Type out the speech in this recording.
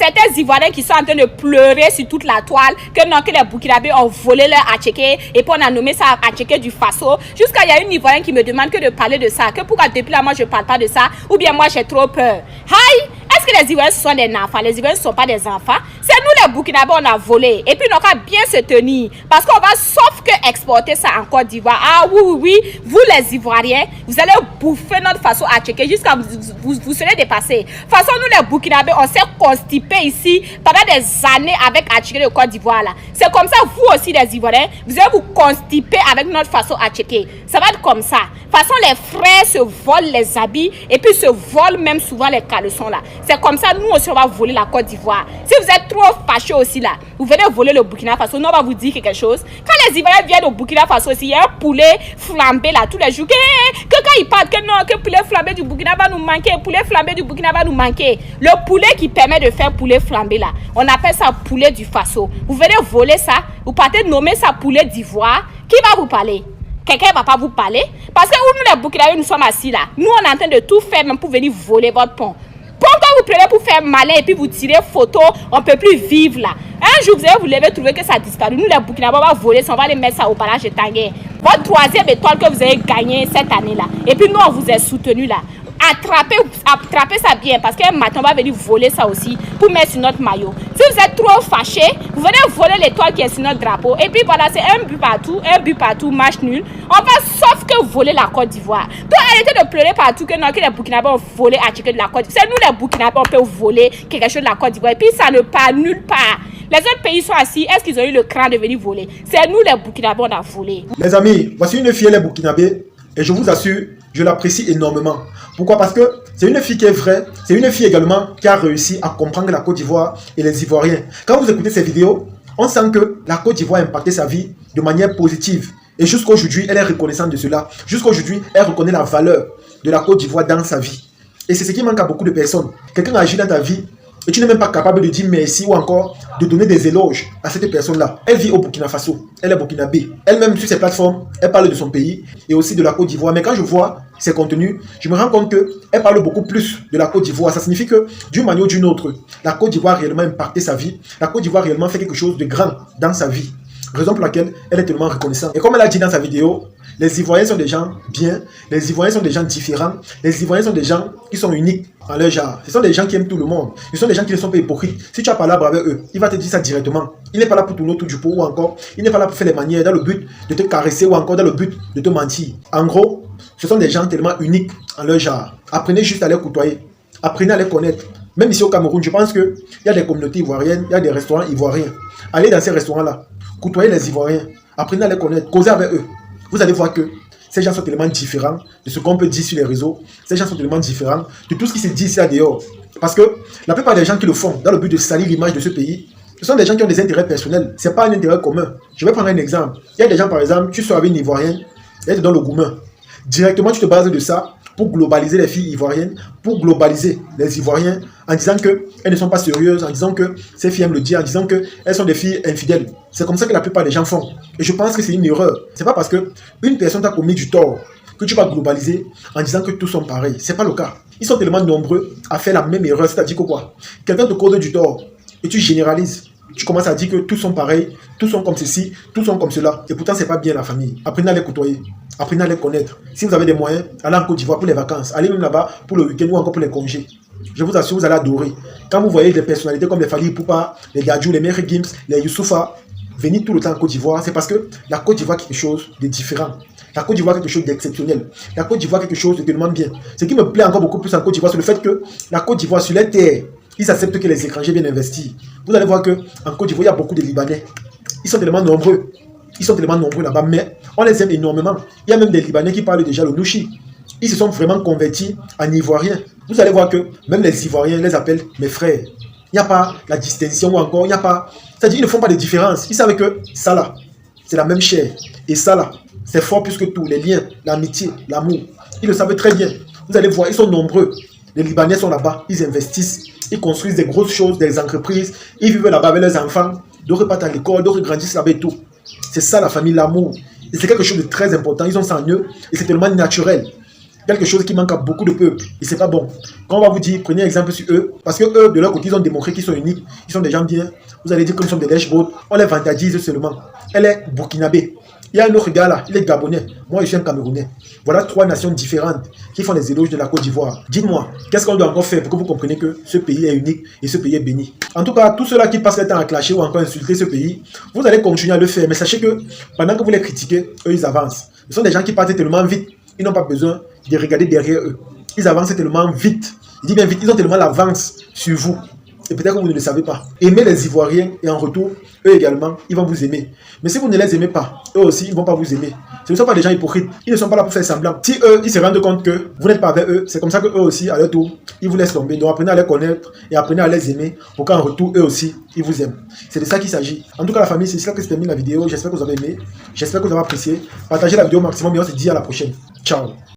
certains Ivoiriens qui sont en train de pleurer sur toute la toile que non, que les Burkinabés ont volé leur Attiéké et puis on a nommé ça Attiéké du Faso. Jusqu'à il y a une Ivoirienne qui me demande que de parler de ça, que pourquoi depuis là moi je parle pas de ça, ou bien moi j'ai trop peur. Hi! Est-ce que les Ivoiriens sont des enfants? Les Ivoiriens ne sont pas des enfants. C'est nous les Burkinabés on a volé. Et puis on va bien se tenir. Parce qu'on va sauf que exporter ça en Côte d'Ivoire. Ah oui, oui, oui. Vous les Ivoiriens, vous allez bouffer notre façon à checker jusqu'à vous serez dépassés. De toute façon, nous les Burkinabés, on s'est constipés ici pendant des années avec à checker de Côte d'Ivoire là. C'est comme ça, vous aussi les Ivoiriens, vous allez vous constiper avec notre façon à checker. Ça va être comme ça. De toute façon, les frères se volent les habits et puis se volent même souvent les caleçons là. C'est comme ça, nous aussi on va voler la Côte d'Ivoire. Si vous êtes trop fâchés aussi là, vous venez voler le Burkina Faso, nous on va vous dire quelque chose. Quand les Ivoiriens viennent au Burkina Faso aussi, il y a un poulet flambé là tous les jours. Que quand ils parlent que non, que poulet flambé du Burkina va nous manquer, poulet flambé du Burkina va nous manquer. Le poulet qui permet de faire poulet flambé là, on appelle ça poulet du Faso. Vous venez voler ça, vous partez nommer ça poulet d'Ivoire. Qui va vous parler? Quelqu'un ne va pas vous parler. Parce que nous, les Burkinabés, nous sommes assis là. Nous, on est en train de tout faire même pour venir voler votre pont. Pourquoi vous prenez pour faire malin et puis vous tirez photo, on ne peut plus vivre là. Un jour, vous allez vous lever, trouver que ça a disparu. Nous, les Burkinabés, on va voler ça, on va aller mettre ça au barrage de Tanguay. Votre troisième étoile que vous avez gagnée cette année-là. Et puis nous, on vous a soutenu là. Attrapez ça bien parce qu'un matin, on va venir voler ça aussi pour mettre sur notre maillot. Si vous êtes trop fâché, vous venez voler l'étoile qui est sur notre drapeau. Et puis voilà, c'est un but partout, match nul. On va sauf que voler la Côte d'Ivoire. Donc arrêtez de pleurer partout que non, que les Burkinabés ont volé à checker de la Côte d'Ivoire. C'est nous les Burkinabés, on peut voler quelque chose de la Côte d'Ivoire. Et puis ça ne part nulle part. Les autres pays sont assis, est-ce qu'ils ont eu le cran de venir voler? C'est nous les Burkinabés, on a volé. Les amis, voici une fille, les Burkinabés, et je vous assure, je l'apprécie énormément. Pourquoi? Parce que c'est une fille qui est vraie, c'est une fille également qui a réussi à comprendre la Côte d'Ivoire et les Ivoiriens. Quand vous écoutez ces vidéos, on sent que la Côte d'Ivoire a impacté sa vie de manière positive. Et jusqu'à aujourd'hui, elle est reconnaissante de cela. Jusqu'à aujourd'hui, elle reconnaît la valeur de la Côte d'Ivoire dans sa vie. Et c'est ce qui manque à beaucoup de personnes. Quelqu'un agit dans ta vie et tu n'es même pas capable de dire merci ou encore de donner des éloges à cette personne-là. Elle vit au Burkina Faso, elle est burkinabé. Elle-même sur ses plateformes, elle parle de son pays et aussi de la Côte d'Ivoire. Mais quand je vois ses contenus, je me rends compte qu'elle parle beaucoup plus de la Côte d'Ivoire. Ça signifie que d'une manière ou d'une autre, la Côte d'Ivoire a réellement impacté sa vie. La Côte d'Ivoire a réellement fait quelque chose de grand dans sa vie. Raison pour laquelle elle est tellement reconnaissante. Et comme elle a dit dans sa vidéo, les Ivoiriens sont des gens bien, les Ivoiriens sont des gens différents, les Ivoiriens sont des gens qui sont uniques en leur genre. Ce sont des gens qui aiment tout le monde. Ce sont des gens qui ne sont pas hypocrites. Si tu as parlé avec eux, il va te dire ça directement. Il n'est pas là pour tourner autour du pot ou encore, il n'est pas là pour faire les manières dans le but de te caresser ou encore dans le but de te mentir. En gros, ce sont des gens tellement uniques en leur genre. Apprenez juste à les côtoyer. Apprenez à les connaître. Même ici au Cameroun, je pense qu'il y a des communautés ivoiriennes, il y a des restaurants ivoiriens. Allez dans ces restaurants-là. Côtoyez les Ivoiriens. Apprenez à les connaître. Causez avec eux. Vous allez voir que ces gens sont tellement différents de ce qu'on peut dire sur les réseaux. Ces gens sont tellement différents de tout ce qui se dit ici à dehors. Parce que la plupart des gens qui le font dans le but de salir l'image de ce pays, ce sont des gens qui ont des intérêts personnels. Ce n'est pas un intérêt commun. Je vais prendre un exemple. Il y a des gens, par exemple, tu sors avec une Ivoirienne, elle te donne le gourmand. Directement, tu te bases de ça pour globaliser les filles ivoiriennes, pour globaliser les Ivoiriens en disant qu'elles ne sont pas sérieuses, en disant que ces filles aiment le dire, en disant qu'elles sont des filles infidèles. C'est comme ça que la plupart des gens font. Et je pense que c'est une erreur. C'est pas parce qu'une personne t'a commis du tort que tu vas globaliser en disant que tous sont pareils. C'est pas le cas. Ils sont tellement nombreux à faire la même erreur. C'est-à-dire que quoi? Quelqu'un te cause du tort et tu généralises. Tu commences à dire que tous sont pareils, tous sont comme ceci, tous sont comme cela. Et pourtant, c'est pas bien la famille. Apprenez à les côtoyer. Apprenez à les connaître. Si vous avez des moyens, allez en Côte d'Ivoire pour les vacances. Allez même là-bas pour le week-end ou encore pour les congés. Je vous assure, vous allez adorer. Quand vous voyez des personnalités comme les Fally Ipupa, les Dadju, les Mary Gims, les Youssoufa, venir tout le temps en Côte d'Ivoire, c'est parce que la Côte d'Ivoire est quelque chose de différent. La Côte d'Ivoire est quelque chose d'exceptionnel. La Côte d'Ivoire est quelque chose de tellement bien. Ce qui me plaît encore beaucoup plus en Côte d'Ivoire, c'est le fait que la Côte d'Ivoire, sur les terres, ils acceptent que les étrangers viennent investir. Vous allez voir qu'en Côte d'Ivoire, il y a beaucoup de Libanais. Ils sont tellement nombreux. Ils sont tellement nombreux là-bas, mais on les aime énormément. Il y a même des Libanais qui parlent déjà le Nouchi. Ils se sont vraiment convertis en Ivoiriens. Vous allez voir que même les Ivoiriens les appellent mes frères. Il n'y a pas la distinction ou encore, il n'y a pas... C'est-à-dire qu'ils ne font pas de différence. Ils savent que ça là, c'est la même chair. Et ça là, c'est fort plus que tout. Les liens, l'amitié, l'amour. Ils le savent très bien. Vous allez voir, ils sont nombreux. Les Libanais sont là-bas, ils investissent, ils construisent des grosses choses, des entreprises. Ils vivent là-bas avec leurs enfants. D'autres partent à l'école, d'autres grandissent là-bas et tout. C'est ça la famille, l'amour. Et c'est quelque chose de très important. Ils ont ça en eux et c'est tellement naturel. quelque chose qui manque à beaucoup de peuples. Et c'est pas bon. Quand on va vous dire, prenez exemple sur eux, parce que eux, de leur côté, ils ont démontré qu'ils sont uniques, ils sont des gens bien. Vous allez dire que nous sommes des lèche-bottes, on les vandalise seulement. Elle est burkinabé. Il y a un autre gars là, il est gabonais. Moi, je suis un Camerounais. Voilà 3 nations différentes qui font les éloges de la Côte d'Ivoire. Dites-moi, qu'est-ce qu'on doit encore faire pour que vous compreniez que ce pays est unique et ce pays est béni? En tout cas, tous ceux-là qui passent le temps à clasher ou encore insulter ce pays, vous allez continuer à le faire. Mais sachez que pendant que vous les critiquez, eux, ils avancent. Ce sont des gens qui partent tellement vite, ils n'ont pas besoin de regarder derrière eux. Ils avancent tellement vite. Je dis bien vite, ils ont tellement l'avance sur vous. Et peut-être que vous ne le savez pas. Aimez les Ivoiriens et en retour, eux également, ils vont vous aimer. Mais si vous ne les aimez pas, eux aussi, ils ne vont pas vous aimer. Ce ne sont pas des gens hypocrites. Ils ne sont pas là pour faire semblant. Si eux, ils se rendent compte que vous n'êtes pas avec eux, c'est comme ça que eux aussi, à leur tour, ils vous laissent tomber. Donc apprenez à les connaître et apprenez à les aimer pour qu'en retour, eux aussi, ils vous aiment. C'est de ça qu'il s'agit. En tout cas, la famille, c'est là que se termine la vidéo. J'espère que vous avez aimé. J'espère que vous avez apprécié. Partagez la vidéo au maximum et on se dit à la prochaine. Ciao.